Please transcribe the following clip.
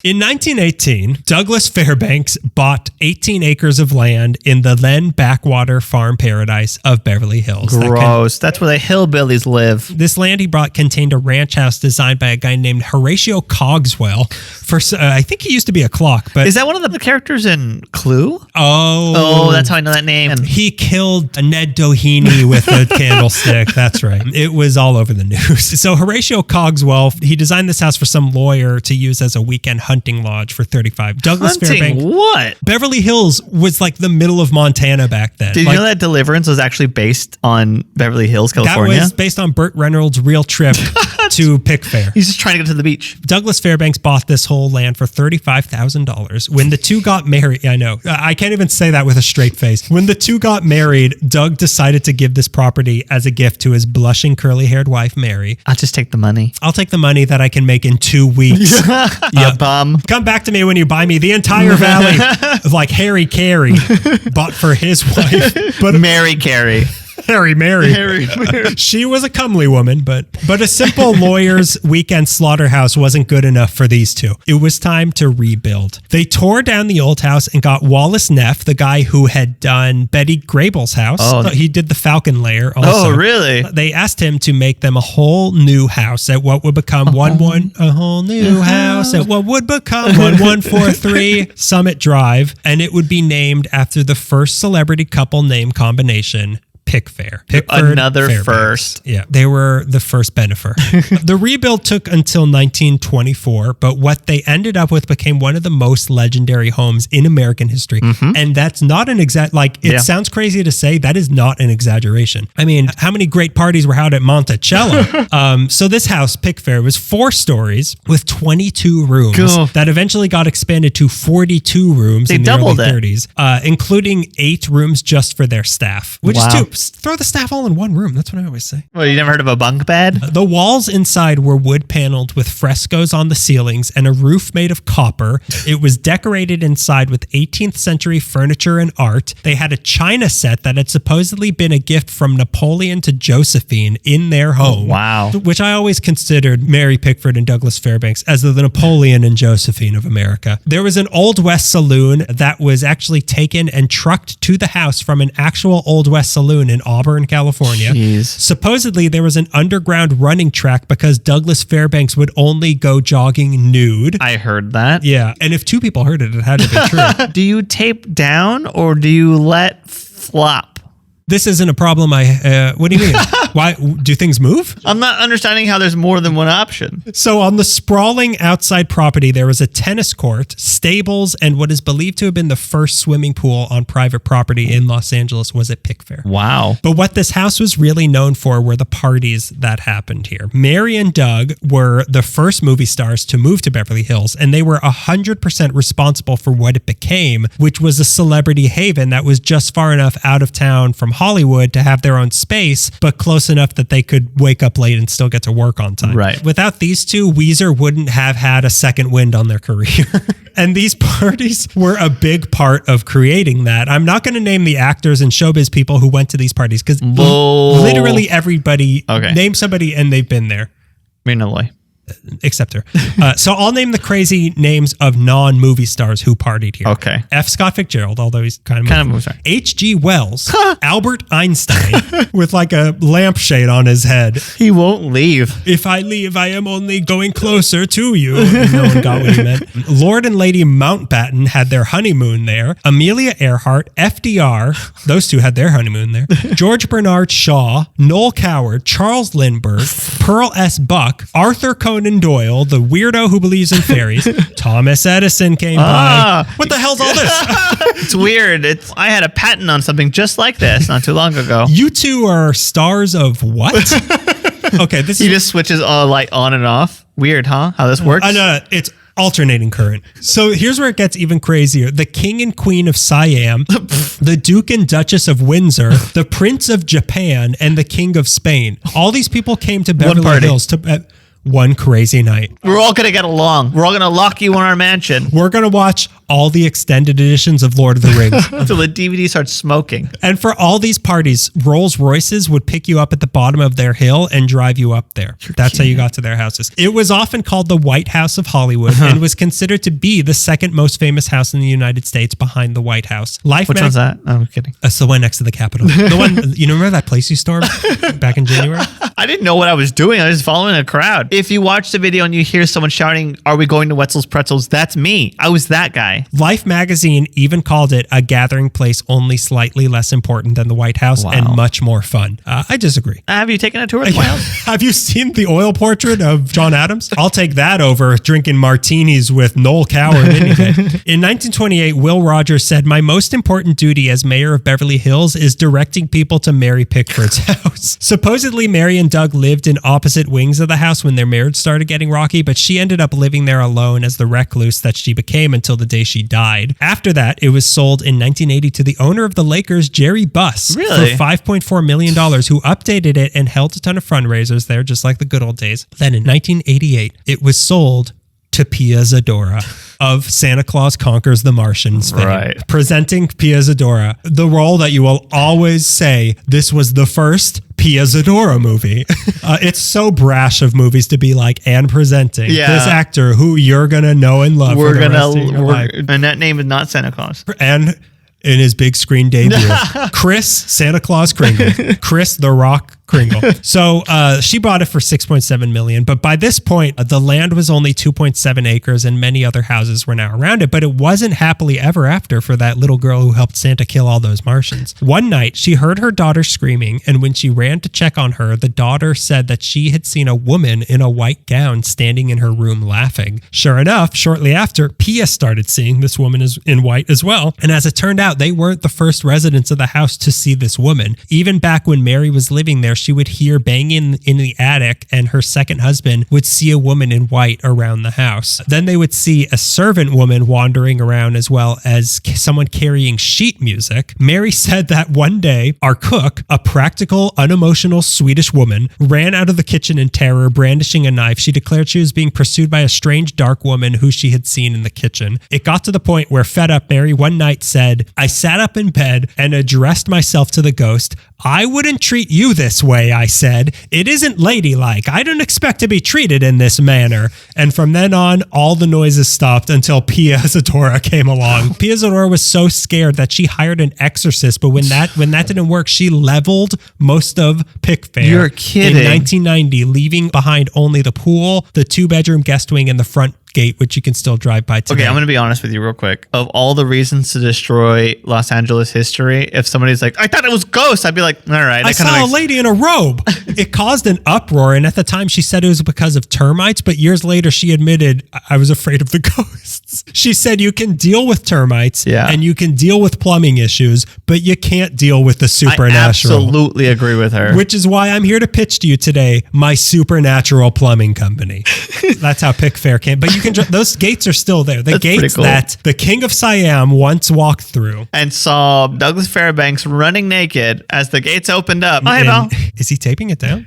In 1918, Douglas Fairbanks bought 18 acres of land in the then backwater farm paradise of Beverly Hills. Gross. That's where the hillbillies live. This land he bought contained a ranch house designed by a guy named Horatio Cogswell. I think he used to be a clock. But is that one of the characters in Clue? Oh, that's how I know that name. He killed Ned Doheny with a candlestick. That's right. It was all over the news. So Horatio Cogswell, he designed this house for some lawyer to use as a weekend hunting lodge for $35,000. Douglas Fairbanks. What? Beverly Hills was like the middle of Montana back then. Did you know that Deliverance was actually based on Beverly Hills, California? That was based on Burt Reynolds' real trip to Pickfair. He's just trying to get to the beach. Douglas Fairbanks bought this whole land for $35,000. When the two got married, I know, I can't even say that with a straight face. When the two got married, Doug decided to give this property as a gift to his blushing curly-haired wife, Mary. I'll just take the money. I'll take the money that I can make in 2 weeks. You bum. Come back to me when you buy me the entire valley of like Harry Carey bought for his wife. But Mary Carey. Harry Mary. She was a comely woman, but a simple lawyer's weekend slaughterhouse wasn't good enough for these two. It was time to rebuild. They tore down the old house and got Wallace Neff, the guy who had done Betty Grable's house. Oh. He did the Falcon Lair also. Oh, really? They asked him to make them a whole new house at what would become a whole new house at what would become 1143 Summit Drive, and it would be named after the first celebrity couple name combination, Pickfair. Pickford, another Fairbanks. first. Yeah, they were the first benefer. The rebuild took until 1924, but what they ended up with became one of the most legendary homes in American history. Mm-hmm. And that's not an it sounds crazy to say, that is not an exaggeration. I mean, how many great parties were held at Monticello? So this house, Pickfair, was 4 stories with 22 rooms that eventually got expanded to 42 rooms in the early 30s, including 8 rooms just for their staff, which is too. Throw the staff all in one room. That's what I always say. Well, you never heard of a bunk bed? The walls inside were wood paneled with frescoes on the ceilings and a roof made of copper. It was decorated inside with 18th century furniture and art. They had a china set that had supposedly been a gift from Napoleon to Josephine in their home. Oh, wow. Which I always considered Mary Pickford and Douglas Fairbanks as the Napoleon and Josephine of America. There was an Old West saloon that was actually taken and trucked to the house from an actual Old West saloon in Auburn, California. Jeez. Supposedly, there was an underground running track because Douglas Fairbanks would only go jogging nude. I heard that. Yeah. And if 2 people heard it, it had to be true. Do you tape down or do you let flop? This isn't a problem. What do you mean? Why do things move? I'm not understanding how there's more than one option. So on the sprawling outside property, there was a tennis court, stables, and what is believed to have been the first swimming pool on private property in Los Angeles was at Pickfair. Wow. But what this house was really known for were the parties that happened here. Mary and Doug were the first movie stars to move to Beverly Hills, and they were 100% responsible for what it became, which was a celebrity haven that was just far enough out of town from Hollywood to have their own space, but close enough that they could wake up late and still get to work on time. Right. Without these two, Weezer wouldn't have had a second wind on their career. And these parties were a big part of creating that. I'm not going to name the actors and showbiz people who went to these parties because literally everybody, name somebody and they've been there. Minimally. Except her. So I'll name the crazy names of non-movie stars who partied here. Okay. F. Scott Fitzgerald, although he's kind of movie star. H.G. Wells, Albert Einstein, with like a lampshade on his head. He won't leave. If I leave, I am only going closer to you. No one got what he meant. Lord and Lady Mountbatten had their honeymoon there. Amelia Earhart, FDR, those two had their honeymoon there. George Bernard Shaw, Noel Coward, Charles Lindbergh, Pearl S. Buck, Arthur Conan Doyle, the weirdo who believes in fairies. Thomas Edison came by. What the hell's all this? It's weird. I had a patent on something just like this not too long ago. You two are stars of what? Okay, this he just switches light on and off. Weird, huh? How this works? No, it's alternating current. So here's where it gets even crazier. The King and Queen of Siam, the Duke and Duchess of Windsor, the Prince of Japan, and the King of Spain. All these people came to Beverly Hills to... one crazy night. We're all going to get along. We're all going to lock you in our mansion. We're going to watch all the extended editions of Lord of the Rings. Until the DVD starts smoking. And for all these parties, Rolls Royces would pick you up at the bottom of their hill and drive you up there. That's how you got to their houses. It was often called the White House of Hollywood and was considered to be the second most famous house in the United States behind the White House. Which one's that? No, I'm kidding. It's the one next to the Capitol. The one, you remember that place you stormed back in January? I didn't know what I was doing. I was just following a crowd. If you watch the video and you hear someone shouting, "Are we going to Wetzel's Pretzels?" That's me. I was that guy. Life magazine even called it a gathering place only slightly less important than the White House and much more fun. I disagree. Have you taken a tour of the White House? Have you seen the oil portrait of John Adams? I'll take that over drinking martinis with Noel Coward any day. In 1928, Will Rogers said, "My most important duty as mayor of Beverly Hills is directing people to Mary Pickford's house." Supposedly, Mary and Doug lived in opposite wings of the house when their marriage started getting rocky, but she ended up living there alone as the recluse that she became until the day she died. After that, it was sold in 1980 to the owner of the Lakers, Jerry Buss, for $5.4 million, who updated it and held a ton of fundraisers there, just like the good old days. Then in 1988, it was sold to Pia Zadora of Santa Claus Conquers the Martians fame. Right. Presenting Pia Zadora, the role that you will always say, this was the first Pia Zadora movie. It's so brash of movies to be like, and presenting this actor who you're going to know and love for the rest of your life. And that name is not Santa Claus. And in his big screen debut, Chris Santa Claus Kringle. Chris the Rock Kringle. So she bought it for $6.7 million. But by this point, the land was only 2.7 acres and many other houses were now around it. But it wasn't happily ever after for that little girl who helped Santa kill all those Martians. One night, she heard her daughter screaming. And when she ran to check on her, the daughter said that she had seen a woman in a white gown standing in her room laughing. Sure enough, shortly after, Pia started seeing this woman in white as well. And as it turned out, they weren't the first residents of the house to see this woman. Even back when Mary was living there, she would hear banging in the attic, and her second husband would see a woman in white around the house. Then they would see a servant woman wandering around, as well as someone carrying sheet music. Mary said that one day, our cook, a practical, unemotional Swedish woman, ran out of the kitchen in terror, brandishing a knife. She declared she was being pursued by a strange, dark woman who she had seen in the kitchen. It got to the point where, fed up, Mary one night said, "I sat up in bed and addressed myself to the ghost. I wouldn't treat you this way, I said. It isn't ladylike. I don't expect to be treated in this manner." And from then on, all the noises stopped until Pia Zadora came along. Pia Zadora was so scared that she hired an exorcist, but when that didn't work, she leveled most of Pickfair. You're kidding. In 1990, leaving behind only the pool, the 2-bedroom guest wing, and the front gate, which you can still drive by today. Okay, I'm going to be honest with you real quick. Of all the reasons to destroy Los Angeles history, if somebody's like, "I thought it was ghosts," I'd be like, all right. I saw a lady in a robe. It caused an uproar, and at the time she said it was because of termites, but years later she admitted, "I was afraid of the ghosts." She said you can deal with termites and you can deal with plumbing issues, but you can't deal with the supernatural. I absolutely agree with her. Which is why I'm here to pitch to you today my supernatural plumbing company. That's how Pickfair came. But you can those gates are still there. The gates that the king of Siam once walked through. And saw Douglas Fairbanks running naked as the gates opened up. Hi, Belle. Is he taping it down?